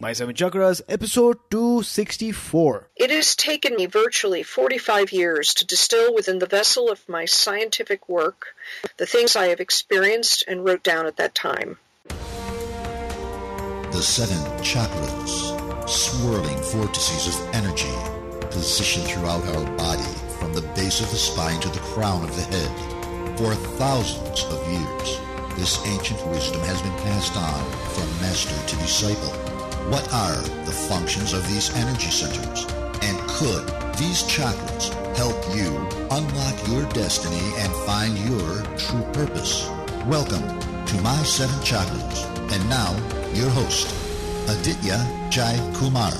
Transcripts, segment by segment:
My Seven Chakras, episode 264. It has taken me virtually 45 years to distill within the vessel of my scientific work the things I have experienced and wrote down at that time. The seven chakras, swirling vortices of energy, positioned throughout our body from the base of the spine to the crown of the head. For thousands of years, this ancient wisdom has been passed on from master to disciple. What are the functions of these energy centers? And could these chakras help you unlock your destiny and find your true purpose? Welcome to My Seven Chakras. And now, your host, Aditya Jai Kumar.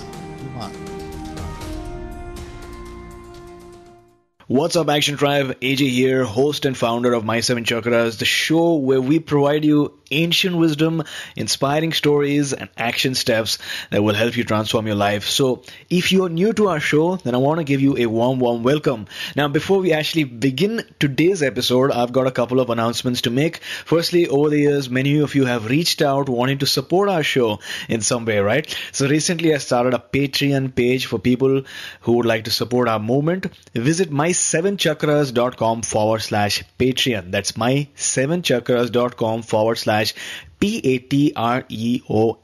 What's up, Action Tribe? AJ here, host and founder of My Seven Chakras, the show where we provide you ancient wisdom, inspiring stories, and action steps that will help you transform your life. So, if you're new to our show, then I want to give you a warm welcome. Now, before we actually begin today's episode, I've got a couple of announcements to make. Firstly, over the years, many of you have reached out wanting to support our show in some way, right? So recently, I started a Patreon page for people who would like to support our movement. Visit my7chakras.com/Patreon. That's my7chakras.com/Patreon.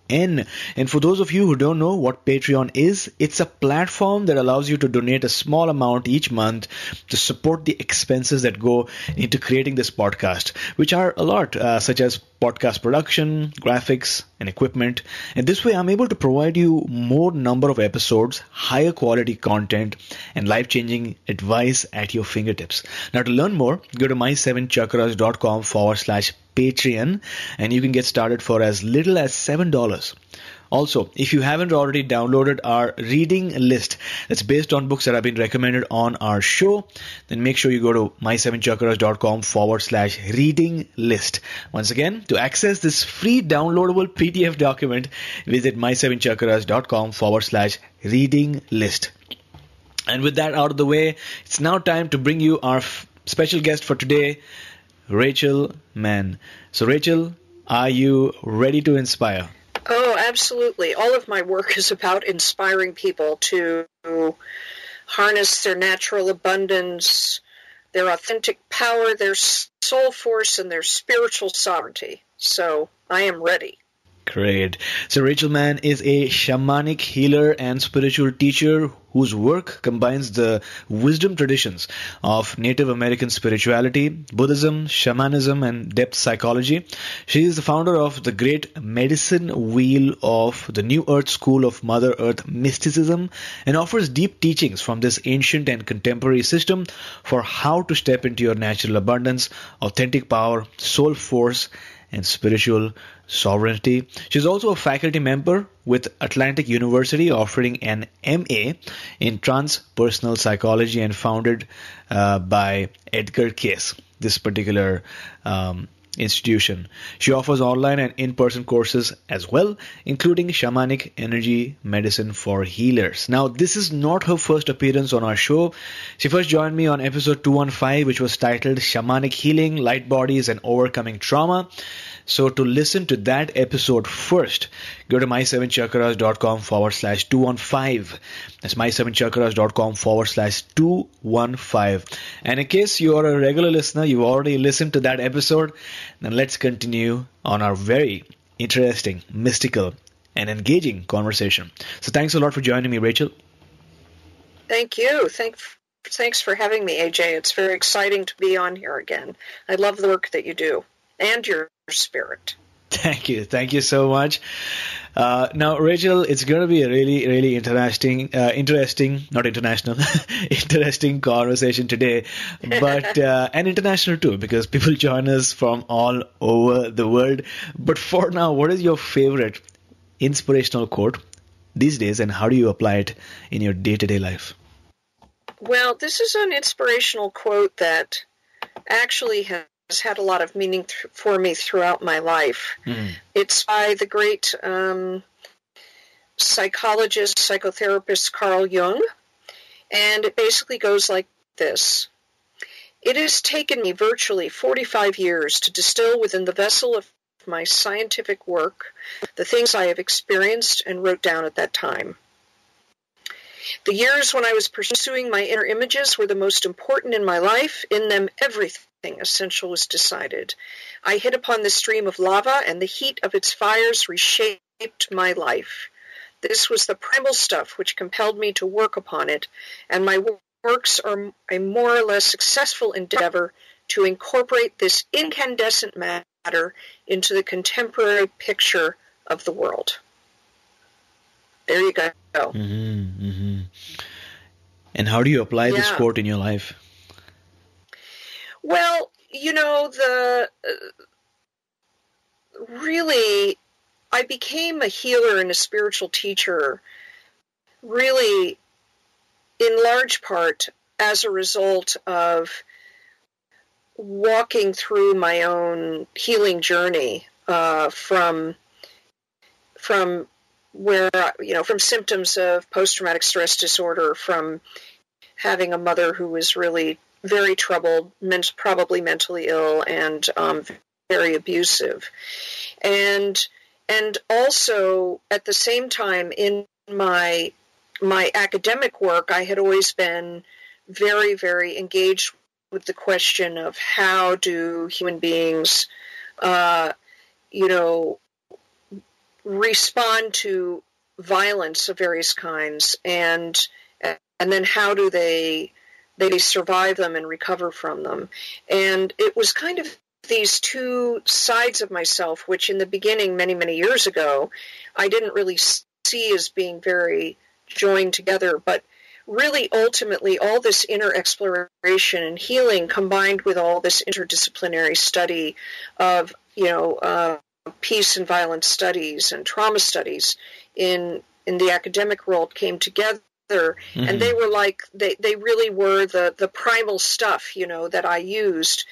And for those of you who don't know what Patreon is, it's a platform that allows you to donate a small amount each month to support the expenses that go into creating this podcast, which are a lot, such as podcast production, graphics, and equipment. And this way, I'm able to provide you more number of episodes, higher quality content, and life-changing advice at your fingertips. Now, to learn more, go to my7chakras.com/Patreon, and you can get started for as little as $7. Also, if you haven't already downloaded our reading list that's based on books that have been recommended on our show, then make sure you go to my7chakras.com/reading list. Once again, to access this free downloadable PDF document, visit my7chakras.com/reading list. And with that out of the way, it's now time to bring you our special guest for today, Rachel Mann. So Rachel, are you ready to inspire? Oh, absolutely. All of my work is about inspiring people to harness their natural abundance, their authentic power, their soul force, and their spiritual sovereignty. So I am ready. Great. So Rachel Mann is a shamanic healer and spiritual teacher whose work combines the wisdom traditions of Native American spirituality, Buddhism, shamanism, and depth psychology. She is the founder of the great medicine wheel of the New Earth School of Mother Earth Mysticism, and offers deep teachings from this ancient and contemporary system for how to step into your natural abundance, authentic power, soul force, and spiritual sovereignty. She's also a faculty member with Atlantic University, offering an MA in Transpersonal Psychology, and founded by Edgar Cayce, this particular institution. She offers online and in-person courses as well, including Shamanic Energy Medicine for healers. Now, this is not her first appearance on our show. She first joined me on episode 215, which was titled Shamanic Healing, Light Bodies, and Overcoming Trauma. So to listen to that episode first, go to my7chakras.com/215. That's my7chakras.com/215. And in case you are a regular listener, you've already listened to that episode, then let's continue on our very interesting, mystical, and engaging conversation. So thanks a lot for joining me, Rachel. Thank you. Thanks for having me, AJ. It's very exciting to be on here again. I love the work that you do and your spirit. Thank you so much. Now, Rachel, it's going to be a really interesting conversation today, but and international too, because people join us from all over the world. But for now, what is your favorite inspirational quote these days, and how do you apply it in your day-to-day life? Well, this is an inspirational quote that actually has had a lot of meaning for me throughout my life. It's by the great psychologist, psychotherapist Carl Jung, and it basically goes like this. It has taken me virtually 45 years to distill within the vessel of my scientific work, the things I have experienced and wrote down at that time. The years when I was pursuing my inner images were the most important in my life. In them, everything essential was decided. I hit upon the stream of lava, and the heat of its fires reshaped my life. This was the primal stuff which compelled me to work upon it, and my works are a more or less successful endeavor to incorporate this incandescent matter into the contemporary picture of the world. There you go. Mm-hmm, mm-hmm. And how do you apply this quote in your life? Well, really, I became a healer and a spiritual teacher, really, in large part, as a result of walking through my own healing journey from symptoms of post-traumatic stress disorder, from having a mother who was really very troubled, probably mentally ill, and very abusive. And also, at the same time, in my academic work, I had always been very, very engaged with the question of how do human beings, respond to violence of various kinds, and then how do they survive them and recover from them. And it was kind of these two sides of myself, which in the beginning, many, many years ago, I didn't really see as being very joined together, but really ultimately all this inner exploration and healing combined with all this interdisciplinary study of, peace and violence studies and trauma studies in the academic world came together. Mm-hmm. And they were they really were the primal stuff, that I used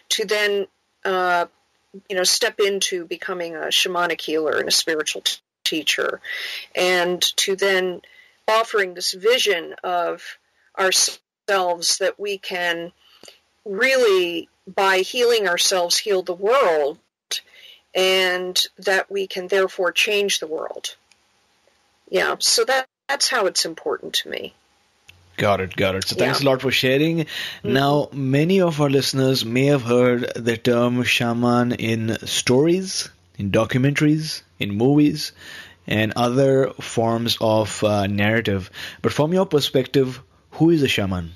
to then, step into becoming a shamanic healer and a spiritual teacher, and to then offering this vision of ourselves that we can really, by healing ourselves, heal the world, and that we can therefore change the world. Yeah, so that's how it's important to me. Got it. So thanks a lot for sharing. Mm-hmm. Now, many of our listeners may have heard the term shaman in stories, in documentaries, in movies, and other forms of narrative. But from your perspective, who is a shaman?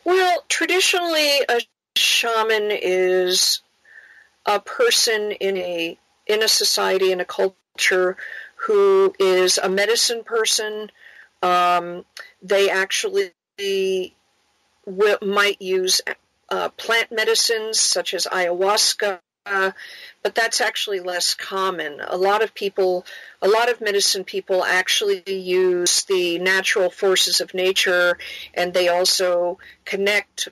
Well, traditionally, a shaman is a person in a society, in a culture, who is a medicine person. They actually might use plant medicines such as ayahuasca, but that's actually less common. A lot of medicine people actually use the natural forces of nature, and they also connect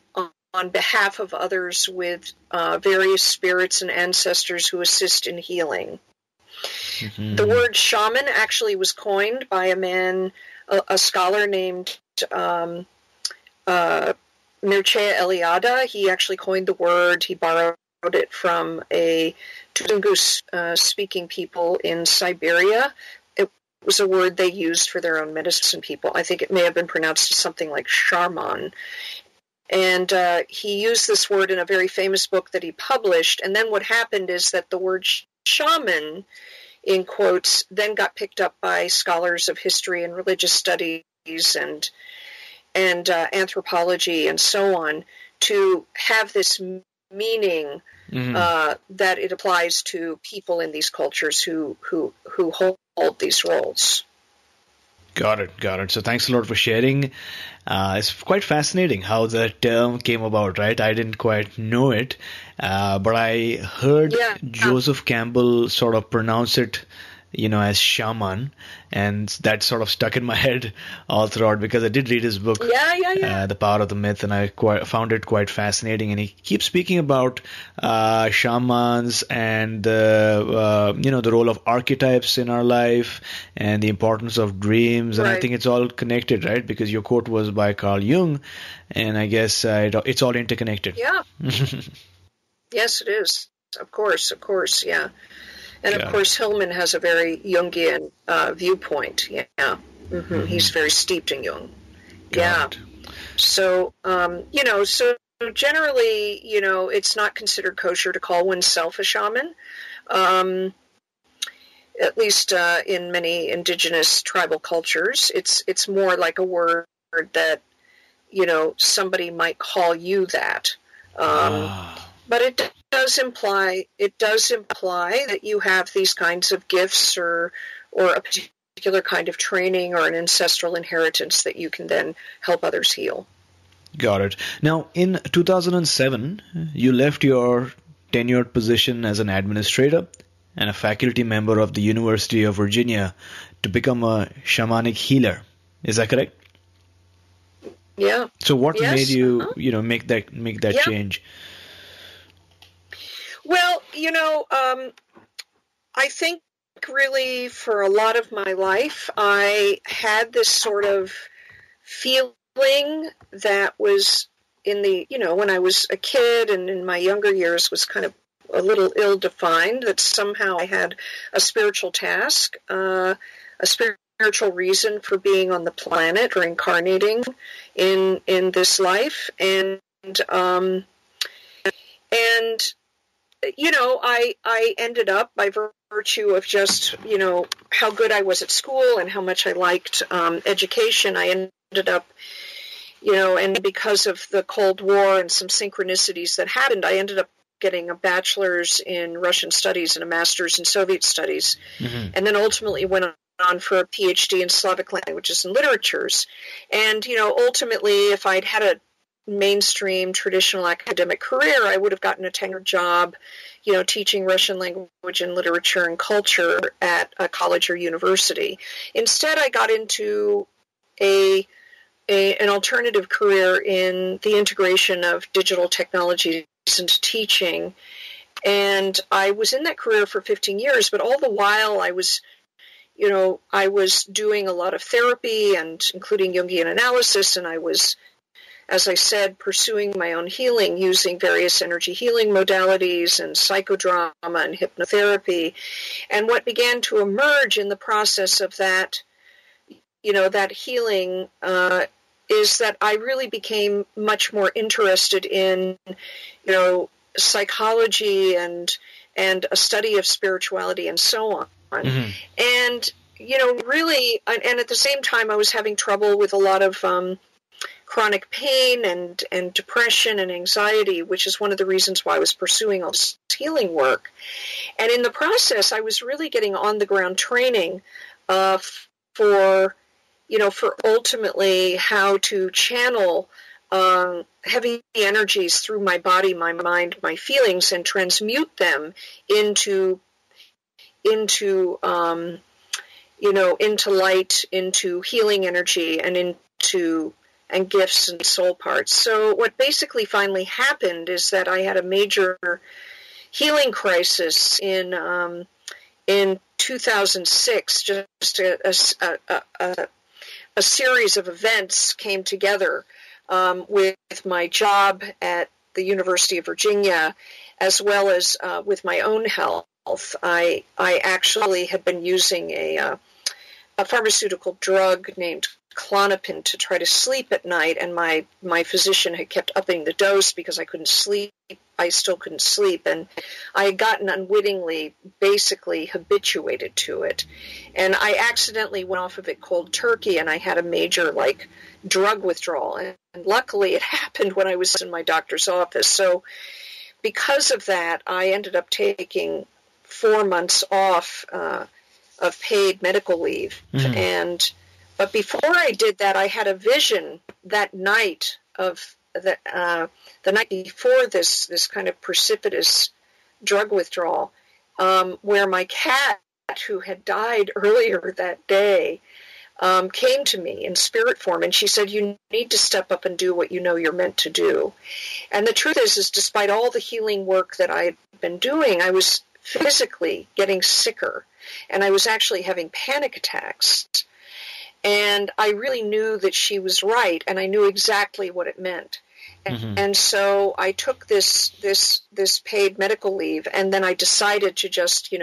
on behalf of others with various spirits and ancestors who assist in healing. Mm-hmm. The word shaman actually was coined by a man, a scholar named Mircea Eliade. He actually coined the word. He borrowed it from a Tungus-speaking people in Siberia. It was a word they used for their own medicine people. I think it may have been pronounced as something like shaman. And he used this word in a very famous book that he published. And then what happened is that the word shaman, in quotes, then got picked up by scholars of history and religious studies and anthropology and so on to have this meaning that it applies to people in these cultures who hold these roles. Got it. So thanks a lot for sharing. It's quite fascinating how the term came about, right? I didn't quite know it, but I heard Joseph Campbell sort of pronounce it, as shaman, and that sort of stuck in my head all throughout because I did read his book, The Power of the Myth, and I found it quite fascinating. And he keeps speaking about shamans and the role of archetypes in our life and the importance of dreams, and I think it's all connected, right? Because your quote was by Carl Jung, and I guess it's all interconnected. Yeah. Yes, it is. Of course, yeah. And Yeah. of course, Hillman has a very Jungian viewpoint. Yeah. Mm-hmm. He's very steeped in Jung. Got it. So, so generally, it's not considered kosher to call oneself a shaman. At least in many indigenous tribal cultures, it's more like a word that, somebody might call you that. But it does imply that you have these kinds of gifts or a particular kind of training or an ancestral inheritance that you can then help others heal. Got it. Now, in 2007, you left your tenured position as an administrator and a faculty member of the University of Virginia to become a shamanic healer. Is that correct? Yeah. So what Yes. made you, make that change? Well, I think really for a lot of my life, I had this sort of feeling that was in the, when I was a kid and in my younger years was kind of a little ill-defined, that somehow I had a spiritual task, a spiritual reason for being on the planet or incarnating in this life. And I ended up, by virtue of just, how good I was at school and how much I liked education, I ended up, and because of the Cold War and some synchronicities that happened, I ended up getting a bachelor's in Russian studies and a master's in Soviet studies, and then ultimately went on for a PhD in Slavic languages and literatures. And, ultimately, if I'd had a mainstream traditional academic career, I would have gotten a tenured job, teaching Russian language and literature and culture at a college or university. Instead, I got into an alternative career in the integration of digital technologies into teaching. And I was in that career for 15 years, but all the while I was doing a lot of therapy and including Jungian analysis, and I was, as I said, pursuing my own healing using various energy healing modalities and psychodrama and hypnotherapy. And what began to emerge in the process of that, that healing, is that I really became much more interested in, psychology and a study of spirituality and so on. And, really, and at the same time I was having trouble with a lot of chronic pain and depression and anxiety, which is one of the reasons why I was pursuing all this healing work. And in the process, I was really getting on-the-ground training for ultimately how to channel heavy energies through my body, my mind, my feelings, and transmute them into light, into healing energy, and gifts and soul parts. So what basically finally happened is that I had a major healing crisis in 2006. Just a series of events came together with my job at the University of Virginia, as well as with my own health. I actually had been using a pharmaceutical drug named Klonopin to try to sleep at night, and my physician had kept upping the dose because I couldn't sleep. I still couldn't sleep, and I had gotten unwittingly basically habituated to it. And I accidentally went off of it cold turkey, and I had a major drug withdrawal. And luckily it happened when I was in my doctor's office. So because of that, I ended up taking 4 months off of paid medical leave. But before I did that, I had a vision that night of the night before this kind of precipitous drug withdrawal, where my cat, who had died earlier that day, came to me in spirit form, and she said, "You need to step up and do what you know you're meant to do." And the truth is despite all the healing work that I had been doing, I was physically getting sicker, and I was actually having panic attacks. And I really knew that she was right, and I knew exactly what it meant. And so I took this paid medical leave, and then I decided to just,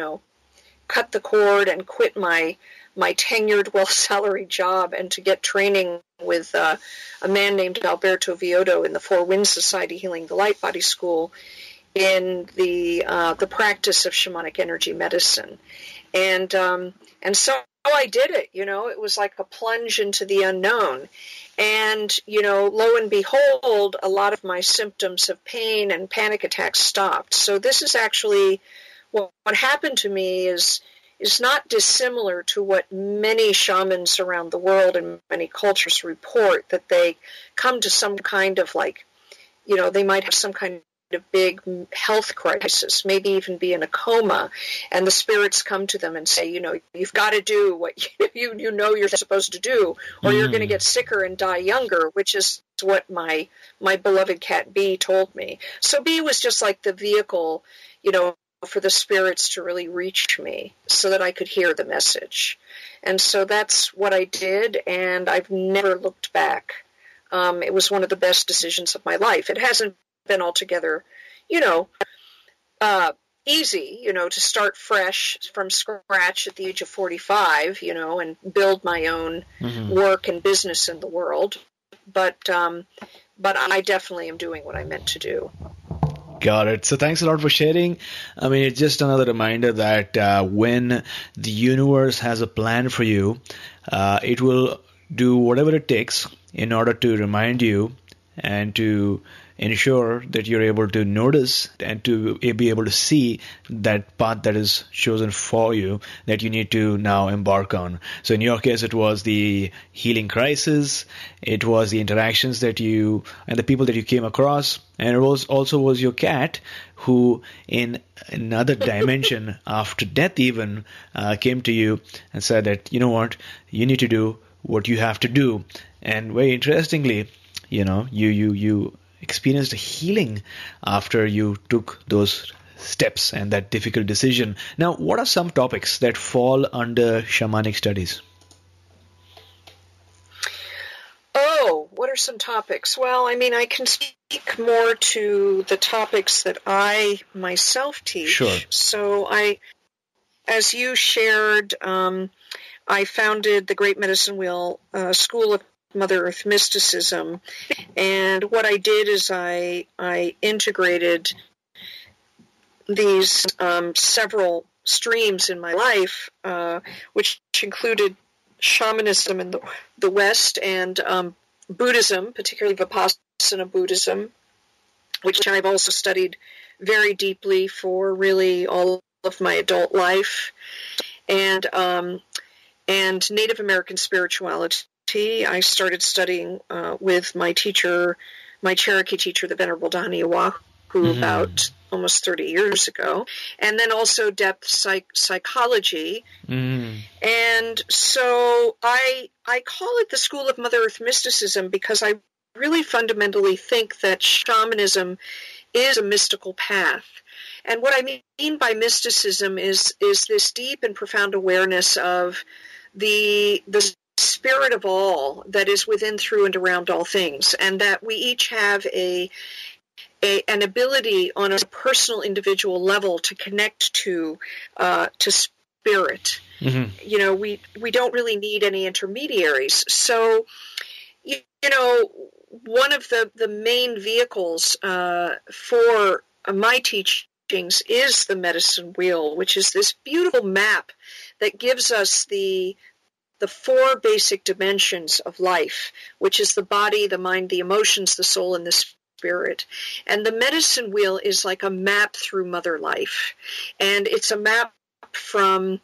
cut the cord and quit my tenured, well-salaried job and to get training with a man named Alberto Viodo in the Four Winds Society Healing the Light Body School in the practice of shamanic energy medicine. And so I did it, it was like a plunge into the unknown. And, lo and behold, a lot of my symptoms of pain and panic attacks stopped. So this is actually what happened to me is not dissimilar to what many shamans around the world and many cultures report, that they come to some kind of they might have some kind of big health crisis, maybe even be in a coma, and the spirits come to them and say, you've got to do what you're supposed to do, or you're going to get sicker and die younger, which is what my beloved cat Bee told me. So Bee was just like the vehicle, for the spirits to really reach me so that I could hear the message. And so that's what I did, and I've never looked back. It was one of the best decisions of my life. It hasn't been altogether, easy, to start fresh from scratch at the age of 45, and build my own work and business in the world. But I definitely am doing what I meant to do. Got it. So thanks a lot for sharing. I mean, it's just another reminder that when the universe has a plan for you, it will do whatever it takes in order to remind you and to ensure that you're able to notice and to be able to see that path that is chosen for you that you need to now embark on. So in your case, it was the healing crisis, it was the interactions that you and the people that you came across, and it was also your cat who in another dimension after death even came to you and said that, you know what, you need to do what you have to do. And very interestingly, you experienced healing after you took those steps and that difficult decision. Now, what are some topics that fall under shamanic studies? Oh, what are some topics? Well, I mean, I can speak more to the topics that I myself teach. Sure. So as you shared, I founded the Great Medicine Wheel School of Mother Earth Mysticism, and what I did is I integrated these several streams in my life, which included shamanism in the West and Buddhism, particularly Vipassana Buddhism, which I've also studied very deeply for really all of my adult life, and Native American spirituality. I started studying with my teacher, my Cherokee teacher, the Venerable Dani Oahu, about almost 30 years ago, and then also depth psychology. And so I call it the School of Mother Earth Mysticism because I really fundamentally think that shamanism is a mystical path. And what I mean by mysticism is this deep and profound awareness of the spirit of all that is within, through, and around all things, and that we each have an ability on a personal, individual level to connect to spirit. We don't really need any intermediaries. So, one of the main vehicles for my teachings is the medicine wheel, which is this beautiful map that gives us the four basic dimensions of life, which is the body, the mind, the emotions, the soul, and the spirit. And the medicine wheel is like a map through mother life. And it's a map from,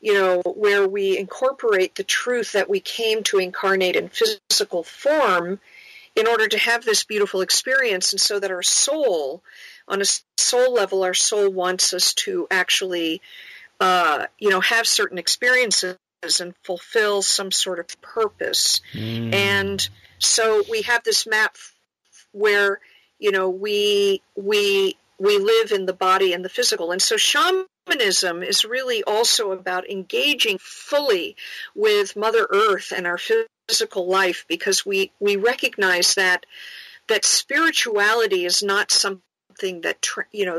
where we incorporate the truth that we came to incarnate in physical form in order to have this beautiful experience. And so that our soul, on a soul level, our soul wants us to actually, have certain experiences and fulfill some sort of purpose. And so we have this map where, we live in the body and the physical. And so shamanism is really also about engaging fully with Mother Earth and our physical life, because we recognize that that spirituality is not something that,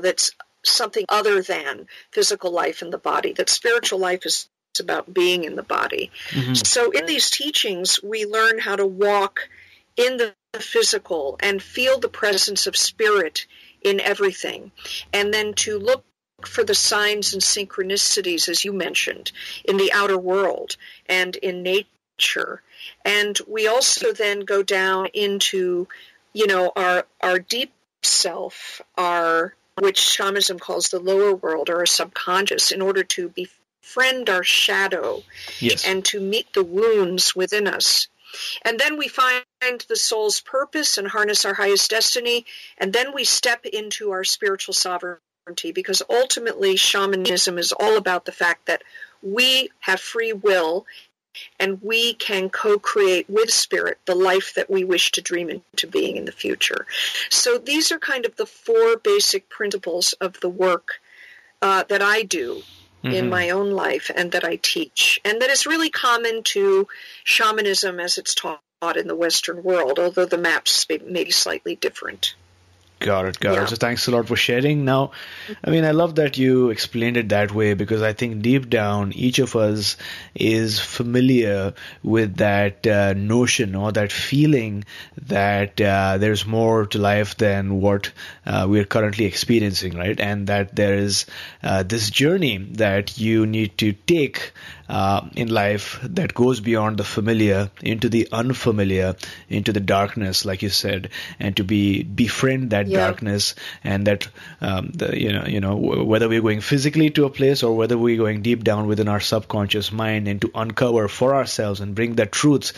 that's something other than physical life in the body, that spiritual life is about being in the body. Mm-hmm. So in these teachings, we learn how to walk in the physical and feel the presence of spirit in everything, and then to look for the signs and synchronicities, as you mentioned, in the outer world and in nature. And we also then go down into, our deep self, which shamanism calls the lower world, or our subconscious, in order to befriend our shadow. Yes. And to meet the wounds within us. And then we find the soul's purpose and harness our highest destiny, and then we step into our spiritual sovereignty, because ultimately shamanism is all about the fact that we have free will and we can co-create with spirit the life that we wish to dream into being in the future. So these are kind of the 4 basic principles of the work that I do in my own life and that I teach, and that is really common to shamanism as it's taught in the Western world, although the maps may be slightly different. Got it. So thanks a lot for sharing. Now, I mean, I love that you explained it that way, because I think deep down, each of us is familiar with that notion or that feeling that there's more to life than what we're currently experiencing, right? And that there is this journey that you need to take in life that goes beyond the familiar into the unfamiliar, into the darkness, like you said, and to befriend that darkness, and that whether we're going physically to a place or whether we're going deep down within our subconscious mind, and to uncover for ourselves and bring that truth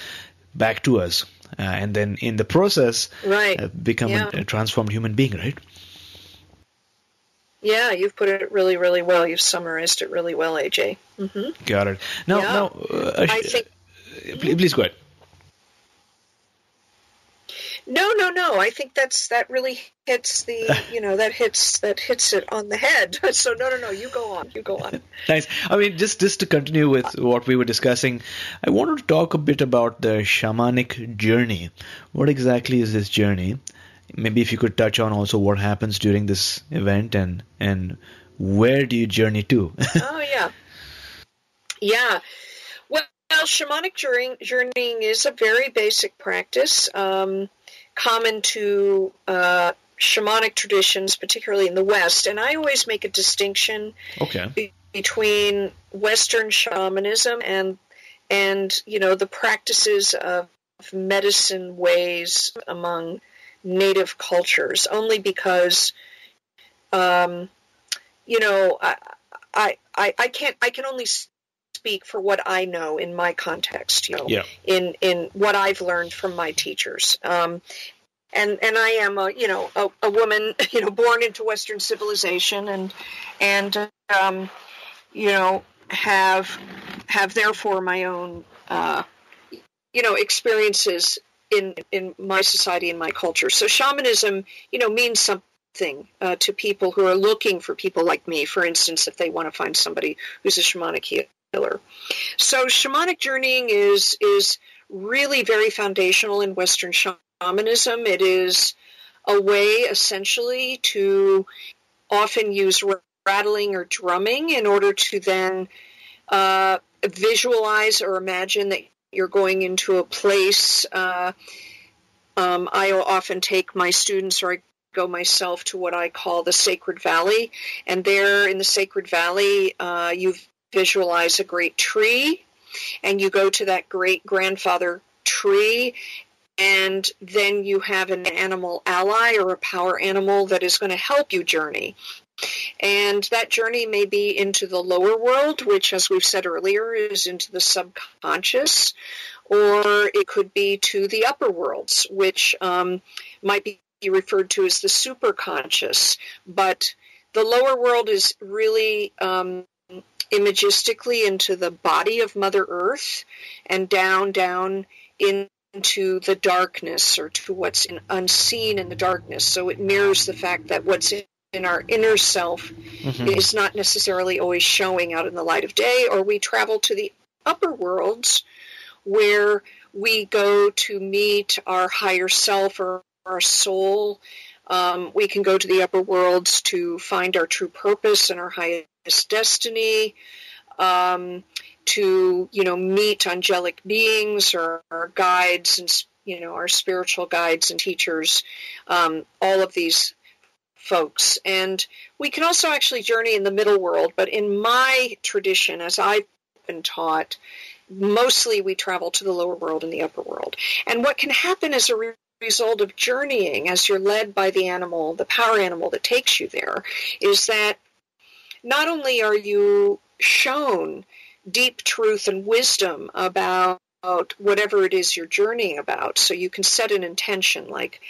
back to us, and then in the process become a transformed human being, right? Yeah, you've put it really, really well. You've summarized it really well, AJ. Mm-hmm. Got it. Now, I think. Please go ahead. No. I think that really hits the, that hits it on the head. So no. You go on. Nice. I mean, just to continue with what we were discussing, I wanted to talk a bit about the shamanic journey. What exactly is this journey? Maybe if you could touch on also what happens during this event, and where do you journey to? Oh, yeah. Yeah. Well, shamanic journeying is a very basic practice, common to shamanic traditions, particularly in the West. And I always make a distinction between Western shamanism and the practices of medicine ways among native cultures, only because I can only speak for what I know in my context, in what I've learned from my teachers. And I am a woman, born into Western civilization, and have therefore my own experiences in my society and my culture. So shamanism, means something to people who are looking for people like me, for instance, if they want to find somebody who's a shamanic healer. So shamanic journeying is really very foundational in Western shamanism. It is a way, essentially, to often use rattling or drumming in order to then visualize or imagine that you're going into a place. I often take my students, or I go myself, to what I call the Sacred Valley. And there in the Sacred Valley, you visualize a great tree, and you go to that great grandfather tree, and then you have an animal ally or a power animal that is going to help you journey. And that journey may be into the lower world, which, as we've said earlier, is into the subconscious, or it could be to the upper worlds, which might be referred to as the superconscious. But the lower world is really imagistically into the body of Mother Earth, and down into the darkness, or to what's unseen in the darkness. So it mirrors the fact that what's in our inner self is not necessarily always showing out in the light of day. Or we travel to the upper worlds, where we go to meet our higher self, or our soul. We can go to the upper worlds to find our true purpose and our highest destiny, to, meet angelic beings or our guides and, our spiritual guides and teachers, all of these folks. And we can also actually journey in the middle world, but in my tradition, as I've been taught, mostly we travel to the lower world and the upper world. And what can happen as a result of journeying, as you're led by the animal, the power animal that takes you there, is that not only are you shown deep truth and wisdom about whatever it is you're journeying about, so you can set an intention like,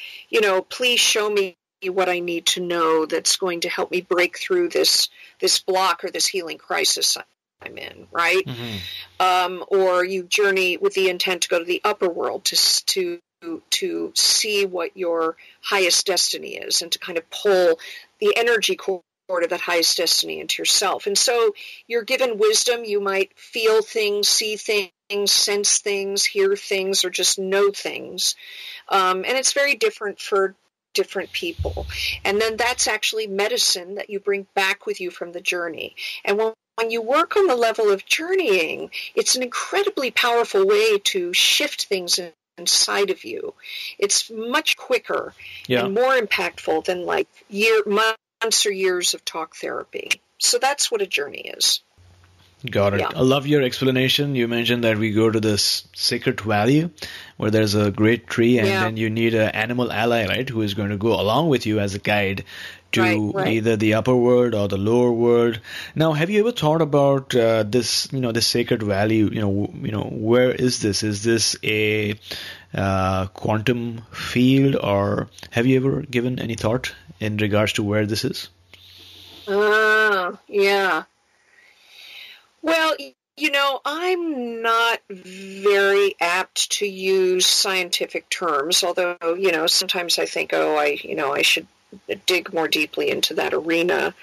please show me what I need to know that's going to help me break through this block or this healing crisis I'm in, right? Mm-hmm. Or you journey with the intent to go to the upper world to see what your highest destiny is and to kind of pull the energy core of that highest destiny into yourself. And so you're given wisdom. You might feel things, see things, sense things, hear things, or just know things. And it's very different for different people. And then that's actually medicine that you bring back with you from the journey. And when you work on the level of journeying, it's an incredibly powerful way to shift things inside of you. It's much quicker and more impactful than like months or years of talk therapy. So that's what a journey is. Got it. Yeah. I love your explanation. You mentioned that we go to this sacred valley where there's a great tree and then you need an animal ally, right, who is going to go along with you as a guide to either the upper world or the lower world. Now, have you ever thought about this, this sacred valley? Where is this? Is this a quantum field, or have you ever given any thought in regards to where this is? Yeah. Well, I'm not very apt to use scientific terms, although, sometimes I think, I should dig more deeply into that arena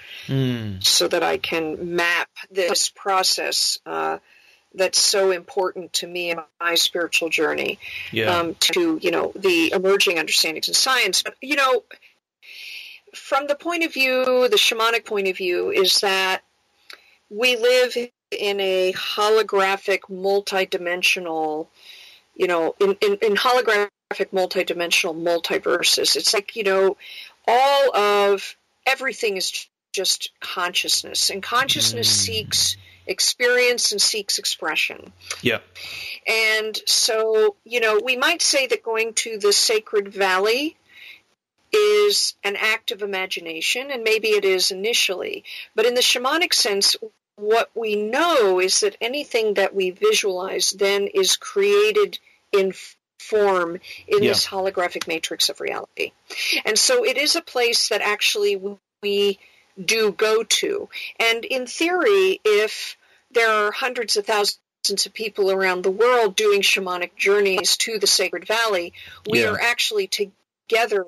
so that I can map this process that's so important to me in my spiritual journey to, the emerging understandings in science. But, from the point of view, the shamanic point of view, is that we live in a holographic, multidimensional, in holographic, multidimensional multiverses. It's like, all of everything is just consciousness, and consciousness seeks experience and seeks expression. Yeah. And so, we might say that going to the sacred valley is an act of imagination, and maybe it is initially. But in the shamanic sense, what we know is that anything that we visualize then is created in form in this holographic matrix of reality. And so it is a place that actually we do go to. And in theory, if there are hundreds of thousands of people around the world doing shamanic journeys to the sacred valley, we are actually together,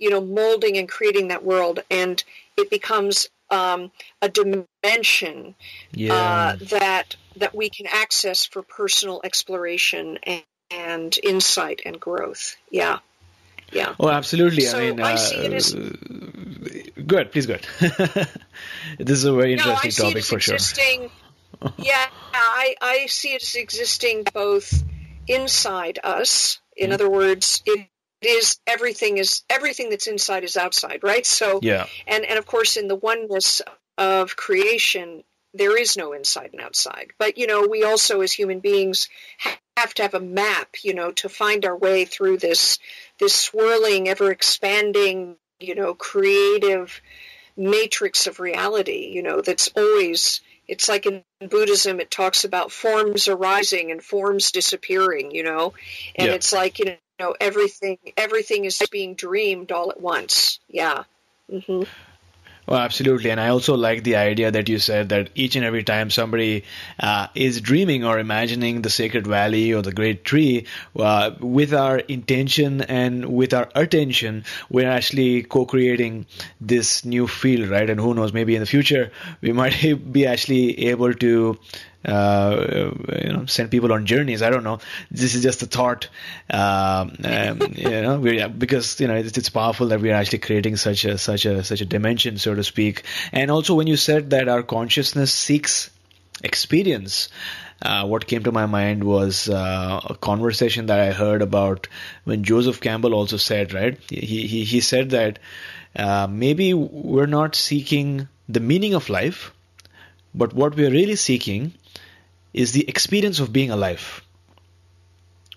molding and creating that world, and it becomes a dimension that we can access for personal exploration and insight and growth. Yeah. Oh, absolutely. So I see it as... Good, please go ahead. This is a very interesting topic for sure. I see it as existing both inside us. In other words, it is everything that's inside is outside, right? So, and of course, in the oneness of creation, there is no inside and outside. But, we also as human beings have to have a map, to find our way through this swirling, ever expanding, creative matrix of reality, that's always, it's like in Buddhism, it talks about forms arising and forms disappearing, and it's like, everything is being dreamed all at once. Yeah. Mm-hmm. Well, absolutely. And I also like the idea that you said that each and every time somebody is dreaming or imagining the sacred valley or the great tree, with our intention and with our attention, we're actually co-creating this new field, right? And who knows, maybe in the future, we might be actually able to send people on journeys. I don't know. This is just a thought, because it's powerful that we are actually creating such a dimension, so to speak. And also, when you said that our consciousness seeks experience, what came to my mind was a conversation that I heard about when Joseph Campbell also said, right? He said that maybe we're not seeking the meaning of life, but what we're really seeking is the experience of being alive,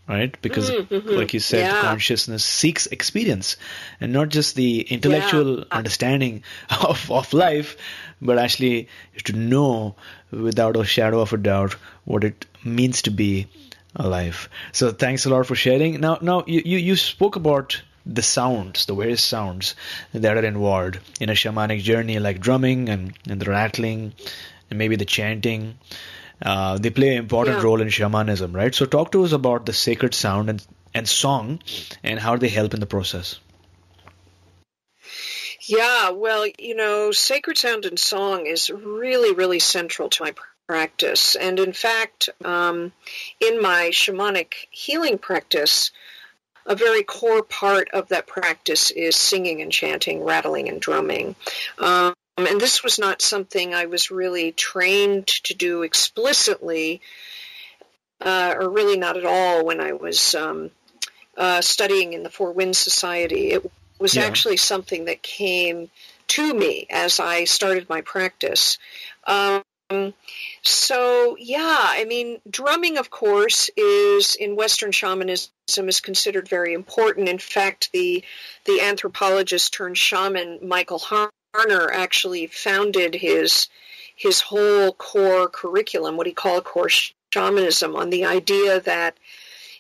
right? Because like you said, consciousness seeks experience, and not just the intellectual understanding of life, but actually to know without a shadow of a doubt what it means to be alive. So thanks a lot for sharing. Now you spoke about the sounds, the various sounds that are involved in a shamanic journey, like drumming and the rattling and maybe the chanting. They play an important role in shamanism, right? So talk to us about the sacred sound and song and how they help in the process. Yeah, well, sacred sound and song is really, really central to my practice. And in fact, in my shamanic healing practice, a very core part of that practice is singing and chanting, rattling and drumming. And this was not something I was really trained to do explicitly, or really not at all when I was studying in the Four Winds Society. It was actually something that came to me as I started my practice. Drumming, of course, is in Western shamanism is considered very important. In fact, the anthropologist turned shaman Michael Harner actually founded his whole core curriculum, what he called core shamanism, on the idea that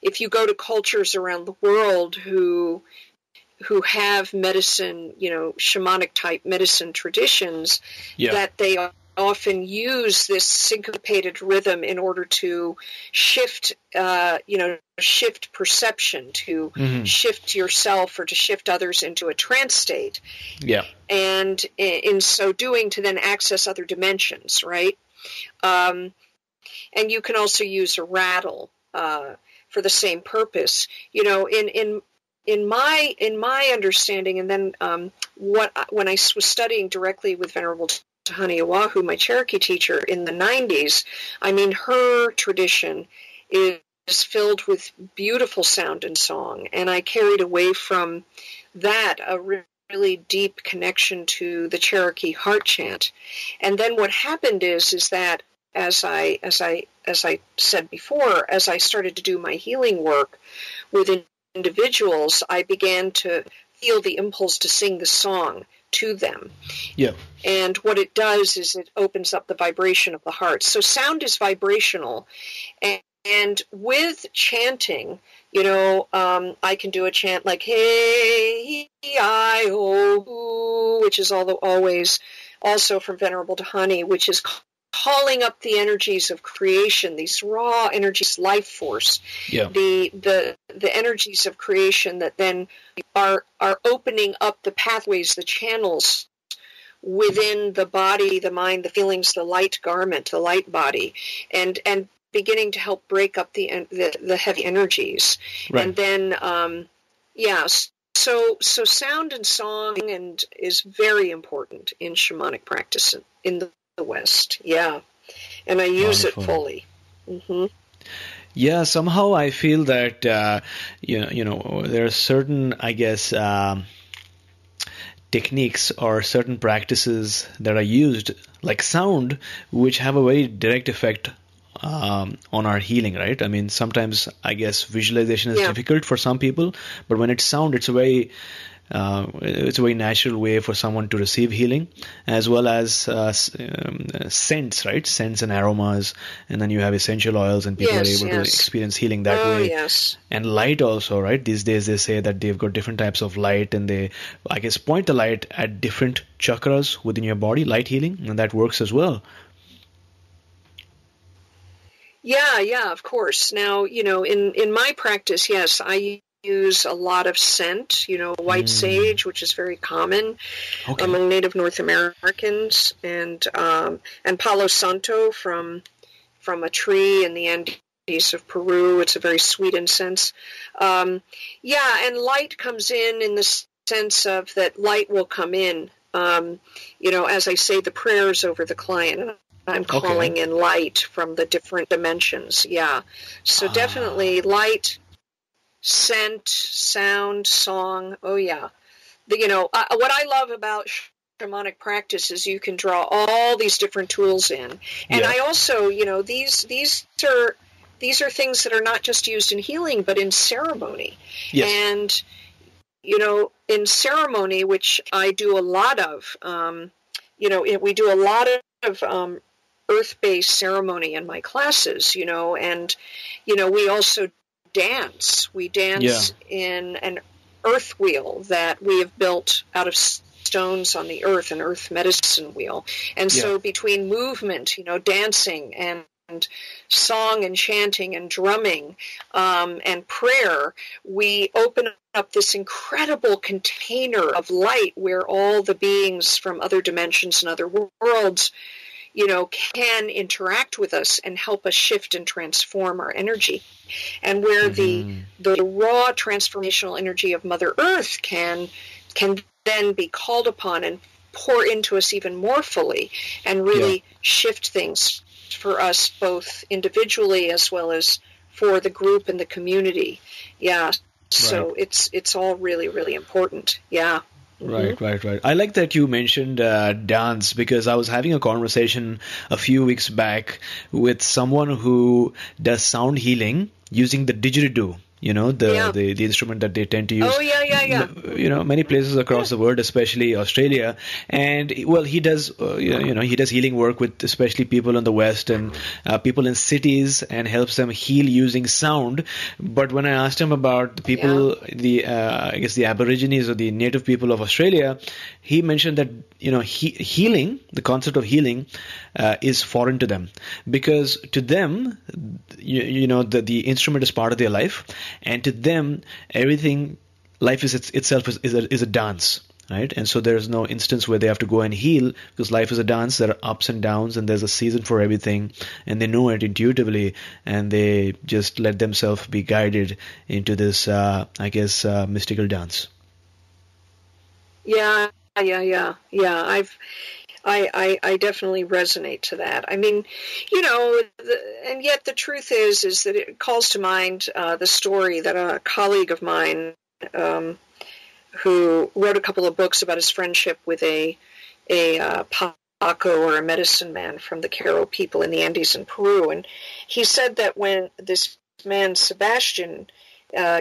if you go to cultures around the world who have medicine, shamanic type medicine traditions, that they often use this syncopated rhythm in order to shift perception, to shift yourself or to shift others into a trance state. Yeah. And in so doing, to then access other dimensions, right? And you can also use a rattle for the same purpose. In my understanding, and then when I was studying directly with Venerable Tahani Oahu, my Cherokee teacher in the 90s, her tradition is filled with beautiful sound and song, and I carried away from that a really deep connection to the Cherokee heart chant. And then what happened is that as I said before, as I started to do my healing work with individuals, I began to feel the impulse to sing the song to them. Yeah. And what it does is it opens up the vibration of the heart. So sound is vibrational. And with chanting, I can do a chant like, hey, I, oh, which is always also from Venerable Tahani, which is calling up the energies of creation, these raw energies, life force, the energies of creation that then are opening up the pathways, the channels within the body, the mind, the feelings, the light garment, the light body, and beginning to help break up the heavy energies. Right. And then, so sound and song is very important in shamanic practice in the West. Yeah. And I use it fully. Mm-hmm. Yeah, somehow I feel that, there are certain, I guess, techniques or certain practices that are used, like sound, which have a very direct effect on our healing, right? Sometimes, I guess, visualization is difficult for some people, but when it's sound, it's a very natural way for someone to receive healing, as well as scents, right? Scents and aromas, and then you have essential oils, and people are able to experience healing that way. Yes. And light also, right? These days they say that they've got different types of light, and they, I guess, point the light at different chakras within your body, light healing, and that works as well. Yeah, of course. Now, in my practice, yes, I use a lot of scent, white sage, which is very common among Native North Americans, and Palo Santo from from a tree in the Andes of Peru. It's a very sweet incense. And light comes in the sense of that light will come in. As I say the prayers over the client, I'm calling in light from the different dimensions. Yeah. So definitely light, scent, sound, song. Oh, yeah. What I love about shamanic practice is you can draw all these different tools in. And I also, these are things that are not just used in healing, but in ceremony. Yes. And, in ceremony, which I do a lot of, we do a lot of earth-based ceremony in my classes, and, we also dance. We dance in an earth wheel that we have built out of stones on the earth, an earth medicine wheel. And so between movement, dancing and song and chanting and drumming and prayer, we open up this incredible container of light where all the beings from other dimensions and other worlds, can interact with us and help us shift and transform our energy. And where the raw transformational energy of Mother Earth can then be called upon and pour into us even more fully and really shift things for us both individually as well as for the group and the community. Yeah. So it's all really, really important. Yeah. Right. I like that you mentioned dance, because I was having a conversation a few weeks back with someone who does sound healing using the didgeridoo. The instrument that they tend to use. Oh, yeah. Many places across the world, especially Australia. And, he does, he does healing work with especially people in the West and people in cities, and helps them heal using sound. But when I asked him about the people, the Aborigines or the native people of Australia, he mentioned that, healing, the concept of healing, is foreign to them, because to them, the instrument is part of their life. And to them, life itself is a dance, right? And so there's no instance where they have to go and heal, because life is a dance. There are ups and downs, and there's a season for everything, and they know intuitively, and they just let themselves be guided into this, mystical dance. Yeah. I definitely resonate to that. I mean, and yet the truth is that it calls to mind the story that a colleague of mine who wrote a couple of books about his friendship with a Paco, or a medicine man from the Q'ero people in the Andes in Peru. And he said that when this man, Sebastian,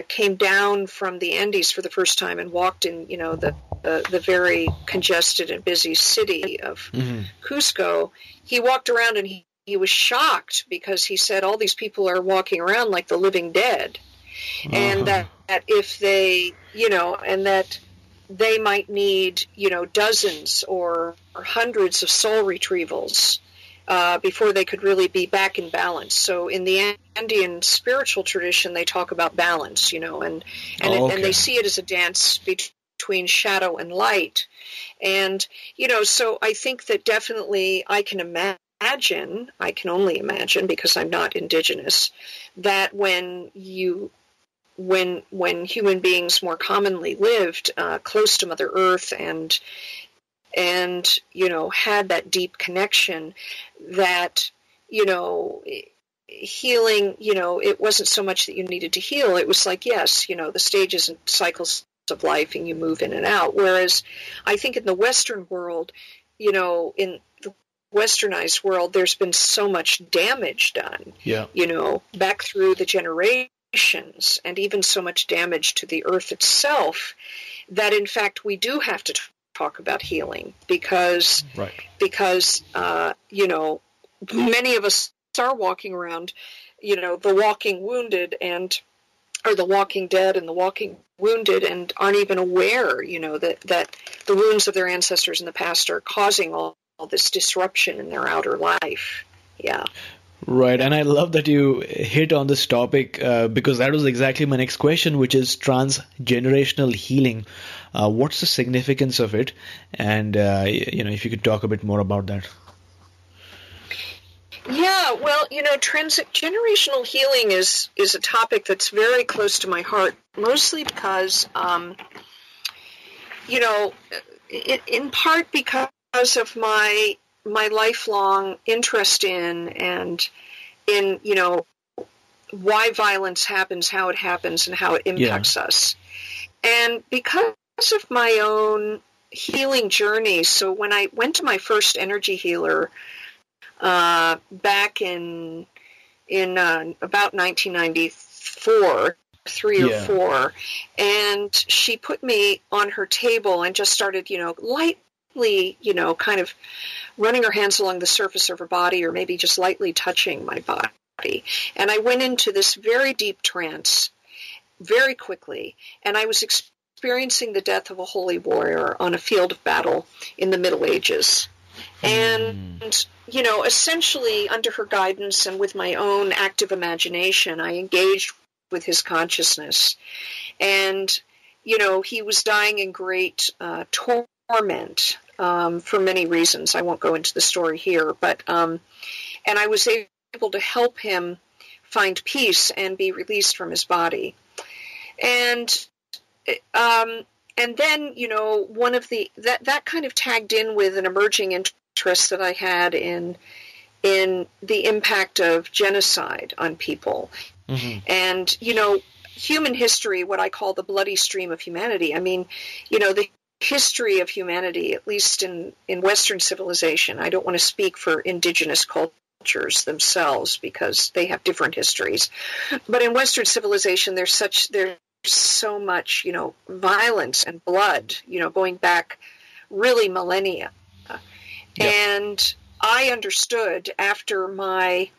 came down from the Andes for the first time and walked in, the very congested and busy city of Cusco, he walked around and he was shocked, because he said all these people are walking around like the living dead. And that if they, and that they might need, dozens or hundreds of soul retrievals before they could really be back in balance. So in the Andean spiritual tradition, they talk about balance, and they see it as a dance between shadow and light. And, so I think that definitely I can only imagine, because I'm not indigenous, that when human beings more commonly lived close to Mother Earth and had that deep connection, that healing, it wasn't so much that you needed to heal. It was like, yes, the stages and cycles of life, and you move in and out. Whereas I think in the Western world, in the westernized world, there's been so much damage done, back through the generations, and even so much damage to the earth itself, that in fact we do have to talk about healing, because many of us are walking around, the walking wounded, or the walking dead and the walking wounded, and aren't even aware, that the wounds of their ancestors in the past are causing all this disruption in their outer life. Yeah. Right, and I love that you hit on this topic, because that was exactly my next question, which is transgenerational healing. What's the significance of it? And, if you could talk a bit more about that. Yeah, well, transgenerational healing is a topic that's very close to my heart, mostly because, in part because of my lifelong interest in why violence happens, how it happens, and how it impacts us. And because of my own healing journey, so when I went to my first energy healer back in about 1994, 3 or 4, and she put me on her table and just started, lightly, kind of running her hands along the surface of her body, or maybe just lightly touching my body. And I went into this very deep trance very quickly, and I was experiencing the death of a holy warrior on a field of battle in the Middle Ages. And, essentially under her guidance and with my own active imagination, I engaged with his consciousness. And, he was dying in great torment for many reasons. I won't go into the story here, but, and I was able to help him find peace and be released from his body. And then, one of that kind of tagged in with an emerging interest that I had in the impact of genocide on people. Mm-hmm. And, human history, what I call the bloody stream of humanity. I mean, the history of humanity, at least in Western civilization, I don't want to speak for indigenous cultures themselves because they have different histories. But in Western civilization, there's so much, violence and blood, going back really millennia. Yep. And I understood after my,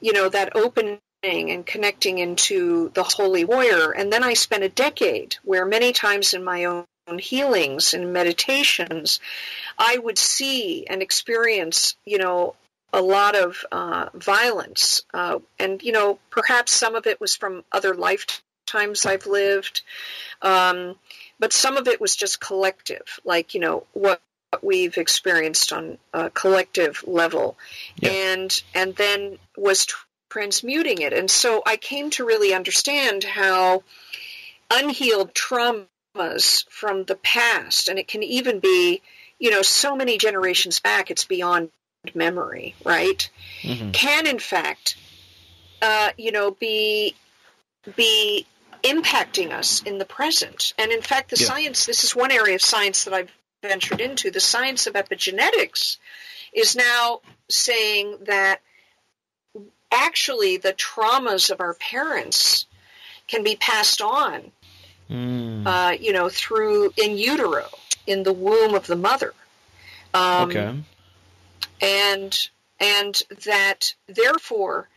that opening and connecting into the holy warrior. And then I spent a decade where many times in my own healings and meditations, I would see and experience, a lot of violence. And, perhaps some of it was from other lifetimes I've lived. But some of it was just collective, like, what we've experienced on a collective level. Yeah. And then was transmuting it. And so I came to really understand how unhealed traumas from the past, and it can even be, so many generations back, it's beyond memory, right? Mm-hmm. Can in fact, be impacting us in the present. And in fact, the science, this is one area of science that I've ventured into, the science of epigenetics is now saying that actually the traumas of our parents can be passed on, through in utero, in the womb of the mother. And that therefore,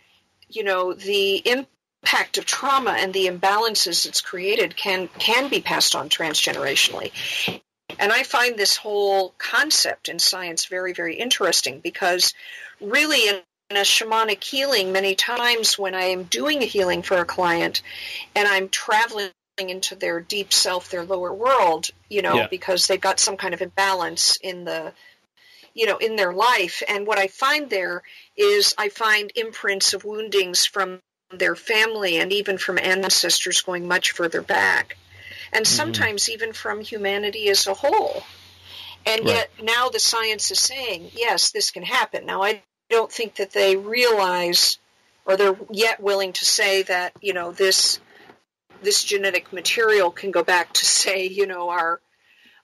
the impact of trauma and the imbalances it's created can be passed on transgenerationally. And I find this whole concept in science very, very interesting because really in a shamanic healing, many times when I am doing a healing for a client and I'm traveling into their deep self, their lower world, because they've got some kind of imbalance in the, in their life. And what I find there is I find imprints of woundings from their family and even from ancestors going much further back. And sometimes even from humanity as a whole. And yet now the science is saying, yes, this can happen. Now, I don't think that they realize or they're yet willing to say that, this genetic material can go back to, say, our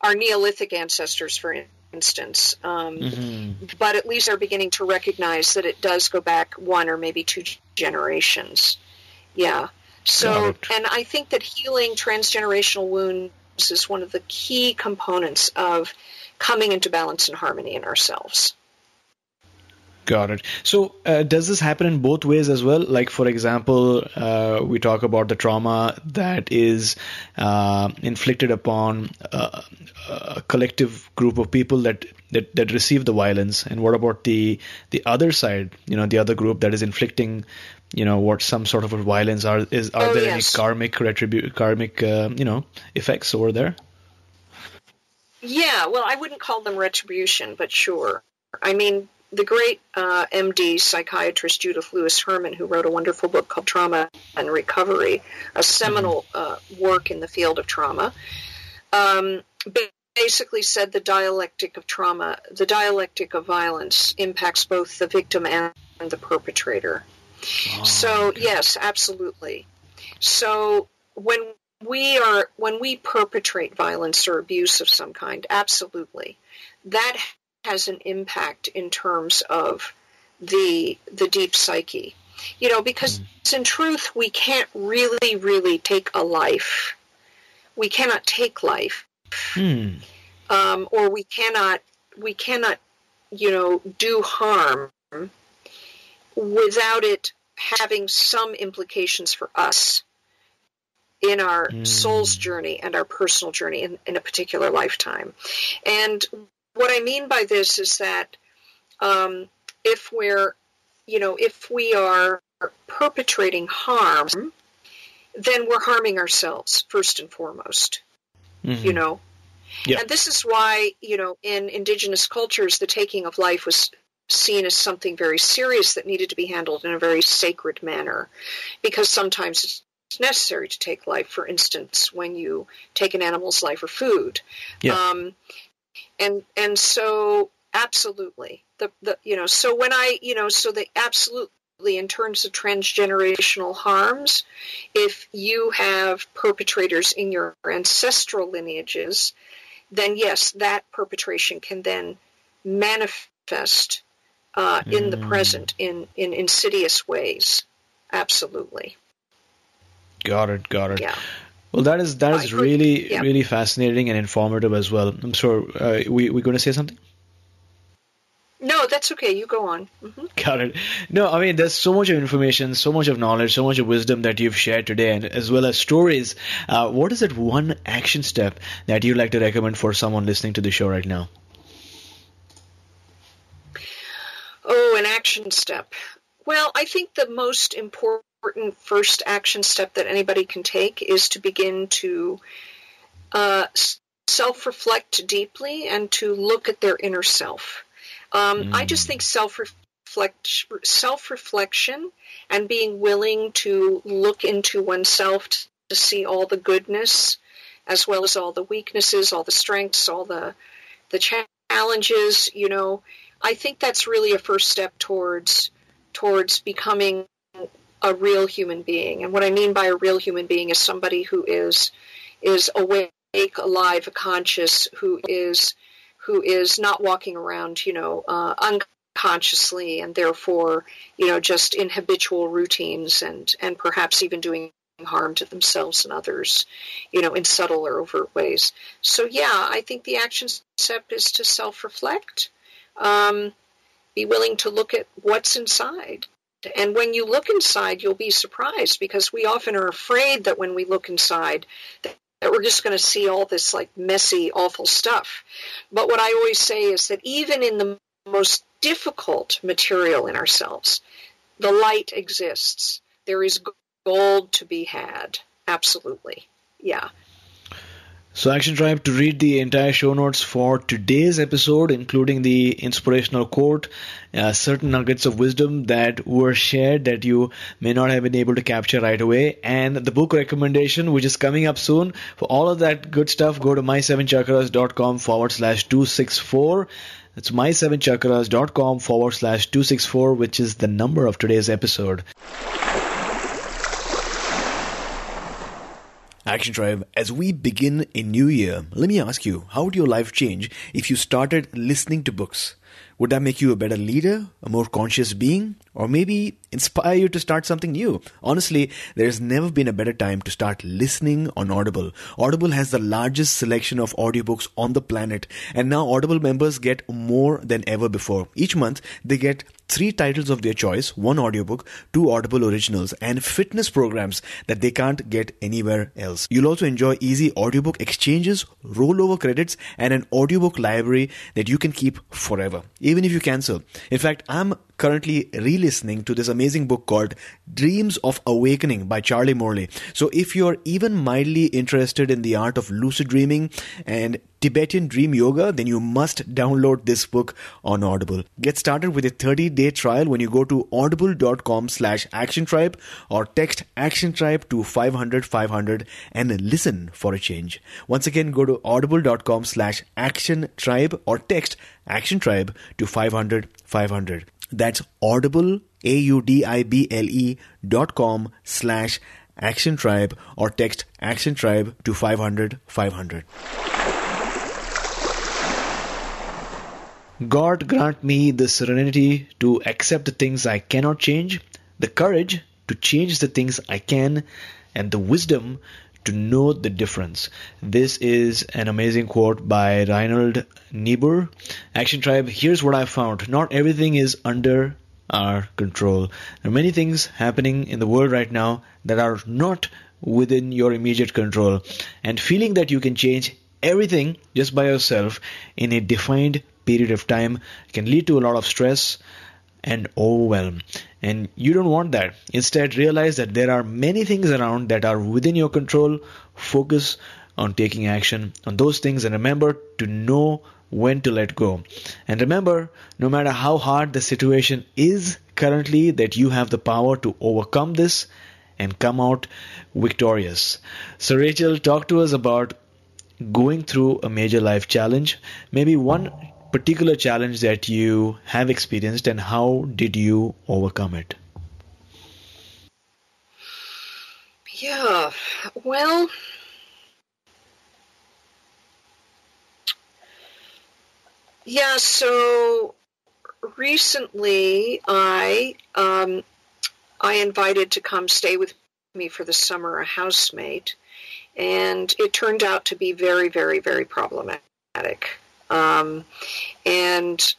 Neolithic ancestors, for instance. But at least they're beginning to recognize that it does go back one or maybe two generations. Yeah. So, and I think that healing transgenerational wounds is one of the key components of coming into balance and harmony in ourselves. Got it. So does this happen in both ways as well? Like, for example, we talk about the trauma that is inflicted upon a collective group of people that receive the violence. And what about the other side, the other group that is inflicting, what some sort of a violence are there any karmic effects over there? Yeah, well, I wouldn't call them retribution, but sure. I mean, the great MD psychiatrist Judith Lewis Herman, who wrote a wonderful book called Trauma and Recovery, a seminal work in the field of trauma, basically said the dialectic of trauma, the dialectic of violence impacts both the victim and the perpetrator. So, yes, absolutely. So when we perpetrate violence or abuse of some kind, absolutely, that has an impact in terms of the deep psyche. Because in truth, we can't really take a life. We cannot take life. Or we cannot, do harm without it having some implications for us in our soul's journey and our personal journey in a particular lifetime. And what I mean by this is that if we are perpetrating harm, then we're harming ourselves first and foremost. Yeah. And this is why, in indigenous cultures, the taking of life was seen as something very serious that needed to be handled in a very sacred manner, because sometimes it's necessary to take life. For instance, when you take an animal's life for food. Yeah. And so absolutely so when absolutely, in terms of transgenerational harms, if you have perpetrators in your ancestral lineages, then yes, that perpetration can then manifest in the present in insidious ways. Absolutely. Got it. Yeah. Well, that is really fascinating and informative as well. I'm sure we're going to say something? No, that's okay. You go on. Mm-hmm. Got it. No, I mean, there's so much of information, so much of knowledge, so much of wisdom that you've shared today, and as well as stories. What is that one action step that you'd like to recommend for someone listening to the show right now? Oh, an action step. Well, I think the most important first action step that anybody can take is to begin to self-reflect deeply and to look at their inner self. I just think self-reflection and being willing to look into oneself to see all the goodness as well as all the weaknesses, all the strengths, all the challenges, I think that's really a first step towards becoming a real human being. And what I mean by a real human being is somebody who is awake, alive, conscious, who is not walking around, unconsciously and therefore, just in habitual routines and perhaps even doing harm to themselves and others, in subtle or overt ways. So, yeah, I think the action step is to self-reflect, be willing to look at what's inside. And when you look inside, you'll be surprised, because we often are afraid that when we look inside, that we're just going to see all this like messy, awful stuff. But what I always say is that even in the most difficult material in ourselves, the light exists. There is gold to be had. Absolutely. Yeah. So Action Tribe, to read the entire show notes for today's episode, including the inspirational quote, certain nuggets of wisdom that were shared that you may not have been able to capture right away, and the book recommendation, which is coming up soon. For all of that good stuff, go to my7chakras.com/264. That's my7chakras.com/264, which is the number of today's episode. Action Tribe, as we begin a new year, let me ask you, how would your life change if you started listening to books? Would that make you a better leader, a more conscious being, or maybe inspire you to start something new? Honestly, there's never been a better time to start listening on Audible. Audible has the largest selection of audiobooks on the planet, and now Audible members get more than ever before. Each month, they get 3 titles of their choice, 1 audiobook, 2 Audible originals, and fitness programs that they can't get anywhere else. You'll also enjoy easy audiobook exchanges, rollover credits, and an audiobook library that you can keep forever, even if you cancel. In fact, I'm currently re-listening to this amazing book called Dreams of Awakening by Charlie Morley. So if you're even mildly interested in the art of lucid dreaming and Tibetan dream yoga, then you must download this book on Audible. Get started with a 30-day trial when you go to audible.com/actiontribe or text actiontribe to 500 and listen for a change. Once again, go to audible.com/actiontribe or text actiontribe to 500. That's audible, audible.com/actiontribe or text actiontribe to 500. God grant me the serenity to accept the things I cannot change, the courage to change the things I can, and the wisdom to know the difference. This is an amazing quote by Reinhold Niebuhr. Action Tribe, here's what I found. Not everything is under our control. There are many things happening in the world right now that are not within your immediate control. And feeling that you can change everything just by yourself in a defined period of time can lead to a lot of stress and overwhelm. And you don't want that. Instead, realize that there are many things around that are within your control. Focus on taking action on those things and remember to know when to let go. And remember, no matter how hard the situation is currently, that you have the power to overcome this and come out victorious. So Rachel, talk to us about going through a major life challenge, maybe one particular challenge that you have experienced, and how did you overcome it? Yeah, well, so recently I invited to come stay with me for the summer a housemate, and it turned out to be very, very, very problematic. And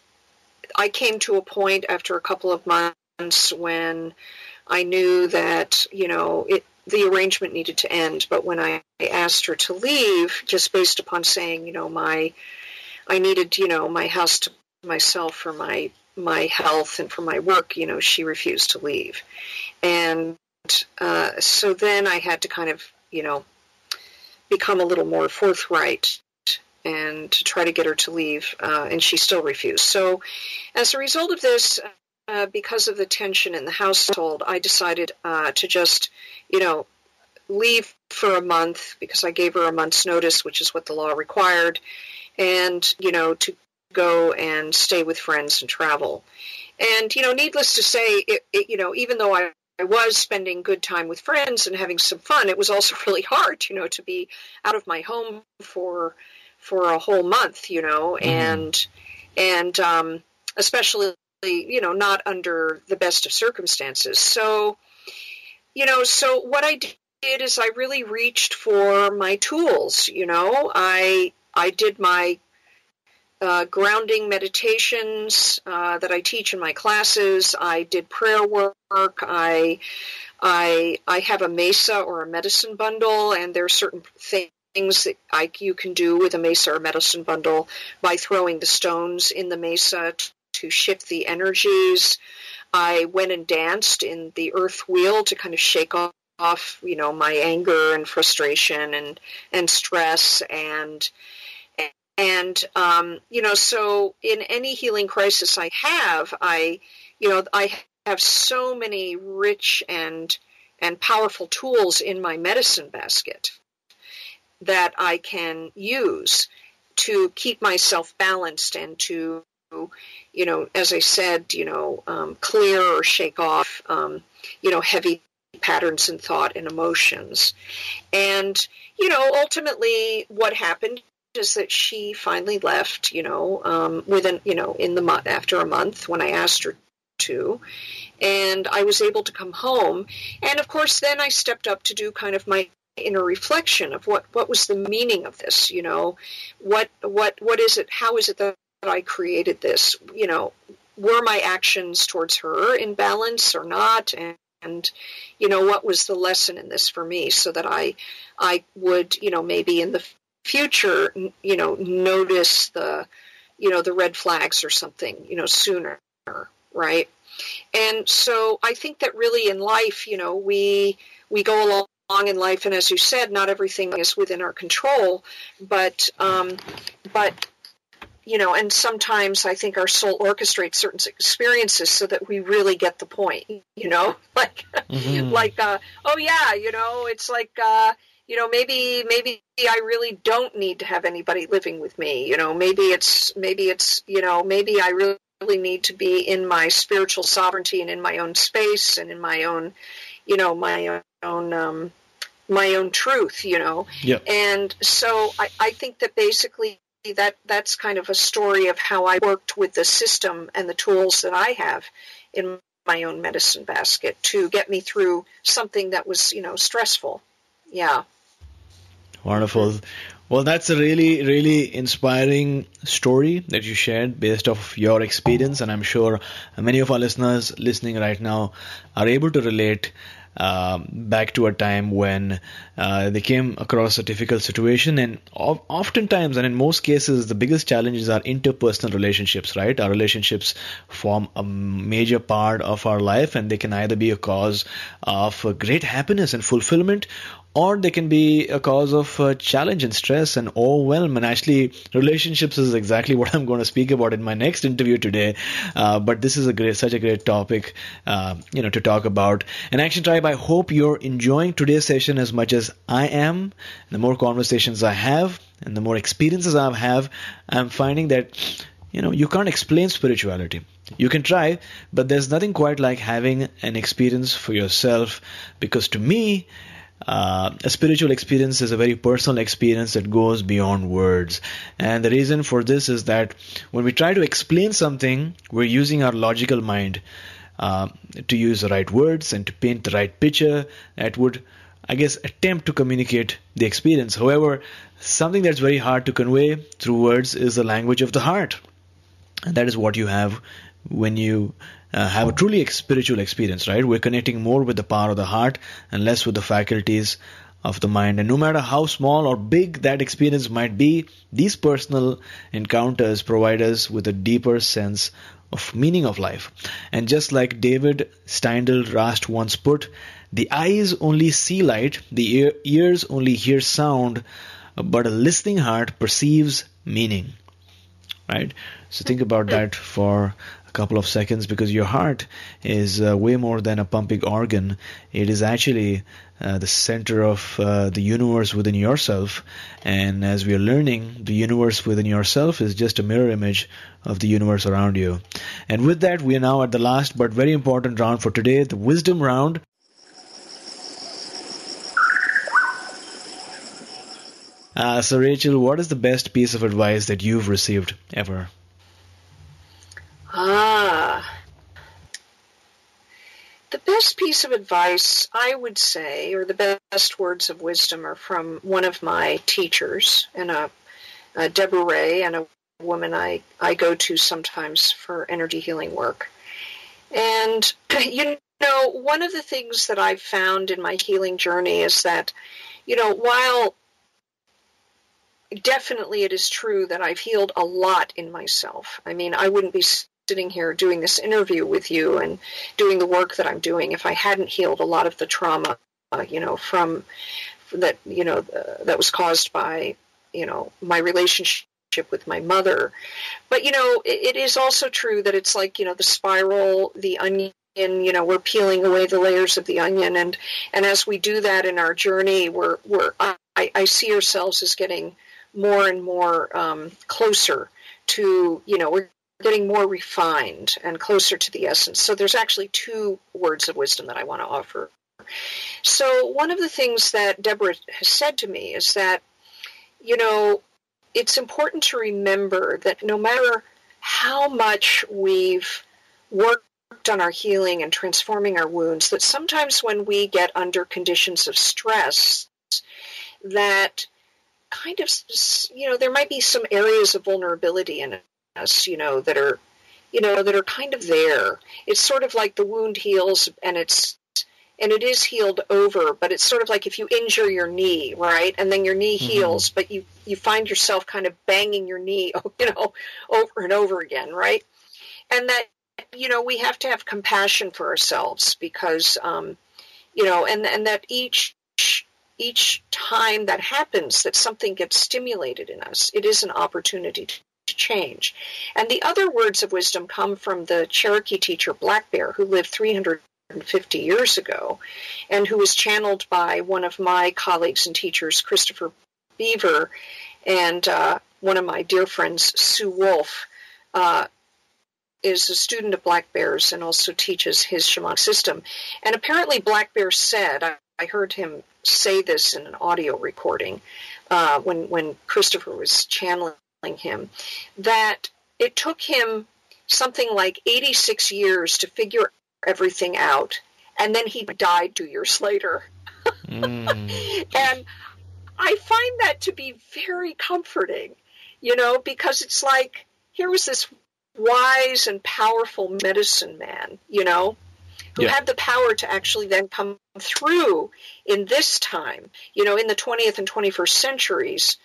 I came to a point after a couple of months when I knew that, the arrangement needed to end. But when I asked her to leave, just based upon saying, I needed, my house to myself for my health and for my work, she refused to leave. And so then I had to kind of, become a little more forthright and to try to get her to leave, and she still refused. So as a result of this, because of the tension in the household, I decided to just, leave for a month, because I gave her a month's notice, which is what the law required, and, to go and stay with friends and travel. And, needless to say, even though I was spending good time with friends and having some fun, it was also really hard, to be out of my home for a whole month, and especially, not under the best of circumstances. So, so what I did is I really reached for my tools. I did my grounding meditations that I teach in my classes. I did prayer work. I have a mesa or a medicine bundle, and there are certain things that you can do with a mesa or medicine bundle by throwing the stones in the mesa to shift the energies. I went and danced in the earth wheel to kind of shake off, my anger and frustration and stress and so in any healing crisis I have, I have so many rich and powerful tools in my medicine basket that I can use to keep myself balanced and to, as I said, clear or shake off, heavy patterns in thought and emotions. And, ultimately what happened is that she finally left, after a month when I asked her to, and I was able to come home. And of course, then I stepped up to do kind of my inner reflection of what was the meaning of this, what is it, how is it that I created this, were my actions towards her in balance or not, and what was the lesson in this for me, so that I would, maybe in the future, notice the red flags or something, sooner, right? And so I think that really in life, we go along in life, and as you said, not everything is within our control, but and sometimes I think our soul orchestrates certain experiences so that we really get the point, like, oh yeah, it's like, maybe I really don't need to have anybody living with me, maybe I really need to be in my spiritual sovereignty and in my own space and in my own, my own truth, Yeah. And so I think that basically that's kind of a story of how I worked with the system and the tools that I have in my own medicine basket to get me through something that was, stressful. Yeah. Wonderful. Well, that's a really, really inspiring story that you shared based off your experience, and I'm sure many of our listeners listening right now are able to relate back to a time when they came across a difficult situation, and oftentimes, and in most cases, the biggest challenges are interpersonal relationships, right? Our relationships form a major part of our life, and they can either be a cause of great happiness and fulfillment, or they can be a cause of challenge and stress and overwhelm. And actually, relationships is exactly what I'm going to speak about in my next interview today. But this is such a great topic, to talk about. And Action Tribe, I hope you're enjoying today's session as much as I am. The more conversations I have and the more experiences I have, I'm finding that, you can't explain spirituality. You can try, but there's nothing quite like having an experience for yourself, because to me, a spiritual experience is a very personal experience that goes beyond words. And the reason for this is that when we try to explain something, we're using our logical mind to use the right words and to paint the right picture that would, I guess, attempt to communicate the experience. However, something that's very hard to convey through words is the language of the heart. And that is what you have when you have a truly spiritual experience, right? We're connecting more with the power of the heart and less with the faculties of the mind. And no matter how small or big that experience might be, these personal encounters provide us with a deeper sense of meaning of life. And just like David Steindl Rast once put, the eyes only see light, the ears only hear sound, but a listening heart perceives meaning. Right? So think about that for a couple of seconds, because your heart is way more than a pumping organ. It is actually the center of the universe within yourself. And as we are learning, the universe within yourself is just a mirror image of the universe around you. And with that, we are now at the last but very important round for today, the wisdom round. So Rachel, what is the best piece of advice that you've received ever? The best piece of advice, I would say, or the best words of wisdom, are from one of my teachers, and Deborah Ray, and a woman I go to sometimes for energy healing work. And, one of the things that I've found in my healing journey is that, while definitely it is true that I've healed a lot in myself. I mean, I wouldn't be sitting here doing this interview with you and doing the work that I'm doing if I hadn't healed a lot of the trauma, from that, that was caused by, my relationship with my mother. But, it is also true that it's like, the spiral, the onion, we're peeling away the layers of the onion. And as we do that in our journey, I see ourselves as getting more and more closer to, we're getting more refined and closer to the essence. So there's actually two words of wisdom that I want to offer. So one of the things that Deborah has said to me is that, it's important to remember that no matter how much we've worked on our healing and transforming our wounds, that sometimes when we get under conditions of stress, that kind of, there might be some areas of vulnerability in us, that are kind of there. It's sort of like the wound heals and it is healed over, but it's sort of like if you injure your knee, right? And then your knee heals, but you find yourself kind of banging your knee, over and over again, right? And that we have to have compassion for ourselves because, and that each time that happens, that something gets stimulated in us, it is an opportunity to change. And the other words of wisdom come from the Cherokee teacher Black Bear, who lived 350 years ago, and who was channeled by one of my colleagues and teachers, Christopher Beaver, and one of my dear friends, Sue Wolf, is a student of Black Bear's and also teaches his shamanic system. And apparently Black Bear said, I heard him say this in an audio recording when Christopher was channeling him, that it took him something like 86 years to figure everything out, and then he died 2 years later. And I find that to be very comforting, because it's like, here was this wise and powerful medicine man, who had the power to actually then come through in this time, in the 20th and 21st centuries,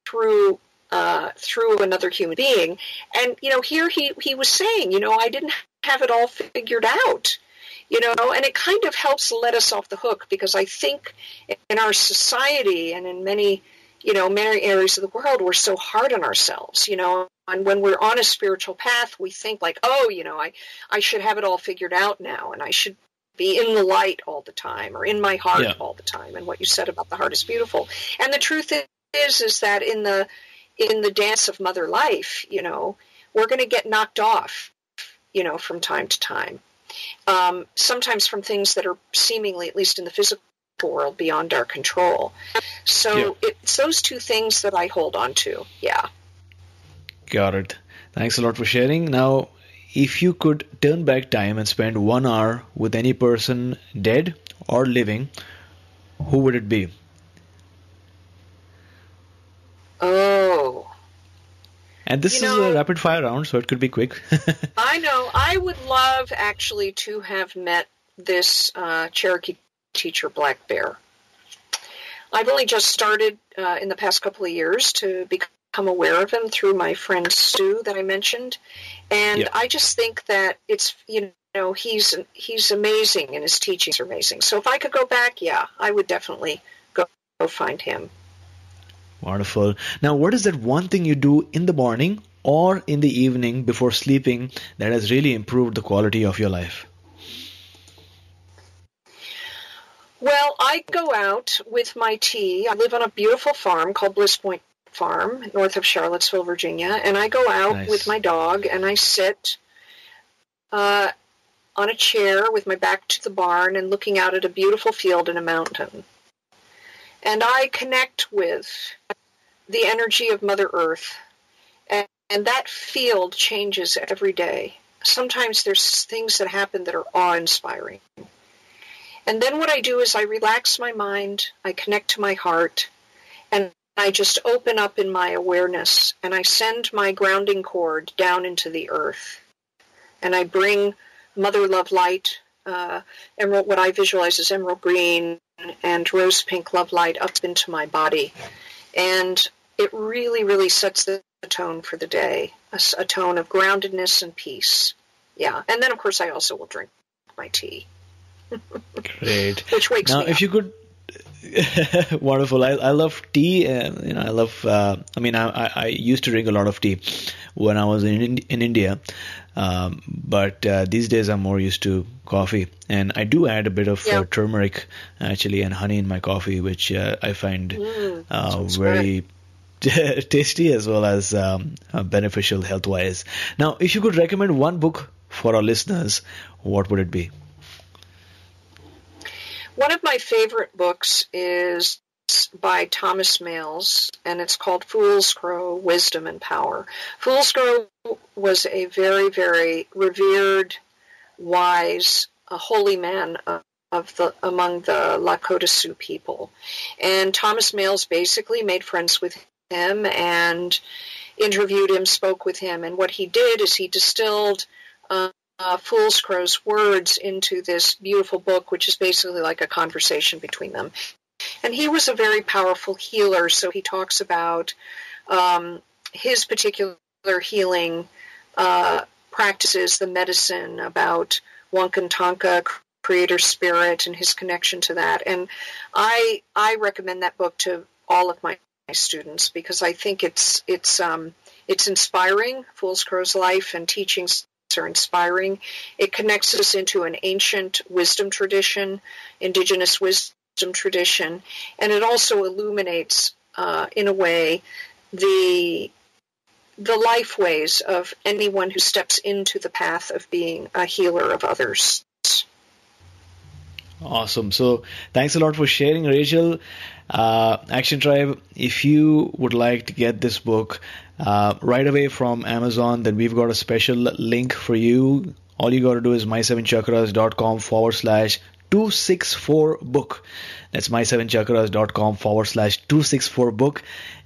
through another human being. And, here he was saying, I didn't have it all figured out, and it kind of helps let us off the hook, because I think in our society and in many areas of the world, we're so hard on ourselves, and when we're on a spiritual path, we think like, I should have it all figured out now, and I should be in the light all the time, or in my heart all the time. And what you said about the heart is beautiful. And the truth is that in the dance of mother life, we're going to get knocked off, from time to time. Sometimes from things that are seemingly, at least in the physical world, beyond our control. So it's those two things that I hold on to. Yeah. Got it. Thanks a lot for sharing. Now, if you could turn back time and spend 1 hour with any person, dead or living, who would it be? Oh. And this is a rapid fire round, so it could be quick. I know. I would love actually to have met this Cherokee teacher, Black Bear. I've only just started in the past couple of years to become aware of him through my friend Sue that I mentioned. And I just think that it's, he's amazing and his teachings are amazing. So if I could go back, I would definitely go find him. Wonderful. Now, what is that one thing you do in the morning or in the evening before sleeping that has really improved the quality of your life? Well, I go out with my tea. I live on a beautiful farm called Bliss Point Farm, north of Charlottesville, Virginia, and I go out with my dog and I sit on a chair with my back to the barn and looking out at a beautiful field and a mountain. And I connect with the energy of Mother Earth, and that field changes every day. Sometimes there's things that happen that are awe-inspiring. And then what I do is I relax my mind, I connect to my heart, and I just open up in my awareness, and I send my grounding cord down into the earth. And I bring Mother Love Light, emerald, what I visualize as emerald green and rose pink love light up into my body. And it really, really sets the tone for the day, a tone of groundedness and peace. Yeah. And then, of course, I also will drink my tea. Great. Which wakes me up. If you could, wonderful. I love tea. I love. I used to drink a lot of tea when I was in India, but these days I'm more used to coffee, and I do add a bit of turmeric actually and honey in my coffee, which I find very tasty as well as beneficial health-wise. Now, if you could recommend one book for our listeners, what would it be? One of my favorite books is by Thomas Males, and it's called Fool's Crow, Wisdom and Power. Fool's Crow was a very, very revered, wise, holy man among the Lakota Sioux people. And Thomas Males basically made friends with him and interviewed him, spoke with him, and what he did is he distilled Fool's Crow's words into this beautiful book, which is basically like a conversation between them. And he was a very powerful healer, so he talks about his particular healing practices, the medicine, about Wankantanka, creator spirit, and his connection to that. And I recommend that book to all of my students because I think it's inspiring. Fool's Crow's life and teachings are inspiring. It connects us into an ancient wisdom tradition, indigenous wisdom tradition, and it also illuminates, in a way, the life ways of anyone who steps into the path of being a healer of others. Awesome. So thanks a lot for sharing, Rachel. Action Tribe, if you would like to get this book right away from Amazon, then we've got a special link for you. All you got to do is my7chakras.com/264book. That's my7chakras.com/264book.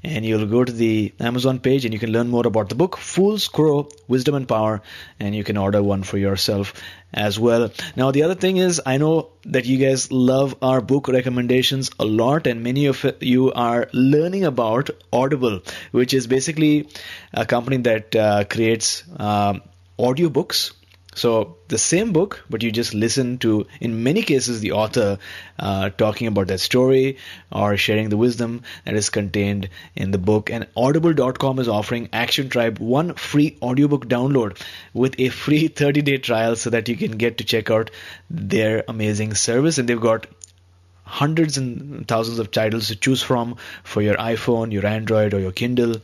And you'll go to the Amazon page and you can learn more about the book, Fool's Crow, Wisdom and Power, and you can order one for yourself as well. Now, the other thing is, I know that you guys love our book recommendations a lot, and many of you are learning about Audible, which is basically a company that creates audiobooks. So the same book, but you just listen to, in many cases, the author talking about that story or sharing the wisdom that is contained in the book. And Audible.com is offering Action Tribe one free audiobook download with a free 30-day trial so that you can get to check out their amazing service. And they've got hundreds and thousands of titles to choose from for your iPhone, your Android, or your Kindle.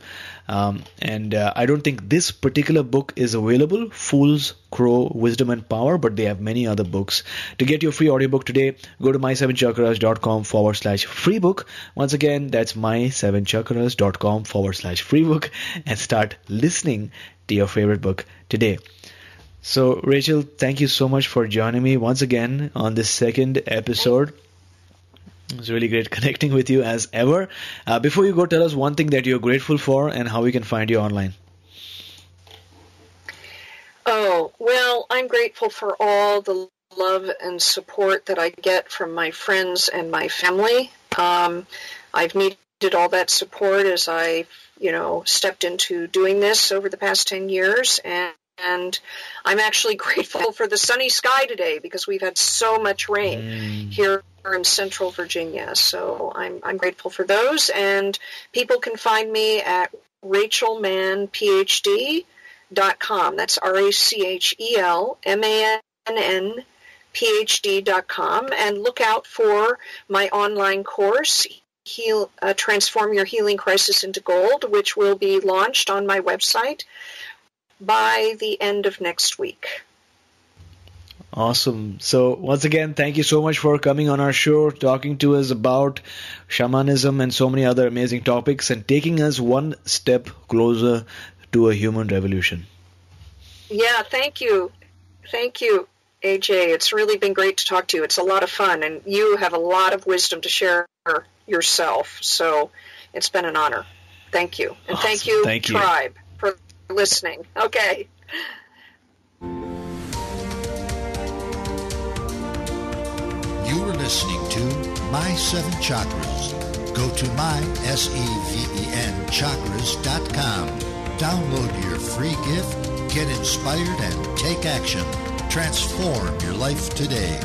And I don't think this particular book is available, Fool's Crow, Wisdom and Power, but they have many other books. To get your free audiobook today, go to my7chakras.com/free book. Once again, that's my7chakras.com/free book, and start listening to your favorite book today. So, Rachel, thank you so much for joining me once again on this second episode. It was really great connecting with you as ever. Before you go, tell us one thing that you're grateful for and how we can find you online. Oh, well, I'm grateful for all the love and support that I get from my friends and my family. I've needed all that support as I, stepped into doing this over the past 10 years. And I'm actually grateful for the sunny sky today because we've had so much rain here in Central Virginia. So I'm grateful for those. And people can find me at RachelMannPhD.com. That's RachelMannPhD.com. And look out for my online course, Transform Your Healing Crisis into Gold, which will be launched on my website by the end of next week. Awesome. So once again, thank you so much for coming on our show, talking to us about shamanism and so many other amazing topics, and taking us one step closer to a human revolution. Yeah, thank you. Thank you, AJ. It's really been great to talk to you. It's a lot of fun, and you have a lot of wisdom to share yourself. So it's been an honor. Thank you. And awesome. Thank you, Tribe, for listening. Okay. You were listening to My Seven Chakras. Go to mysevenchakras.com. Download your free gift, get inspired, and take action. Transform your life today.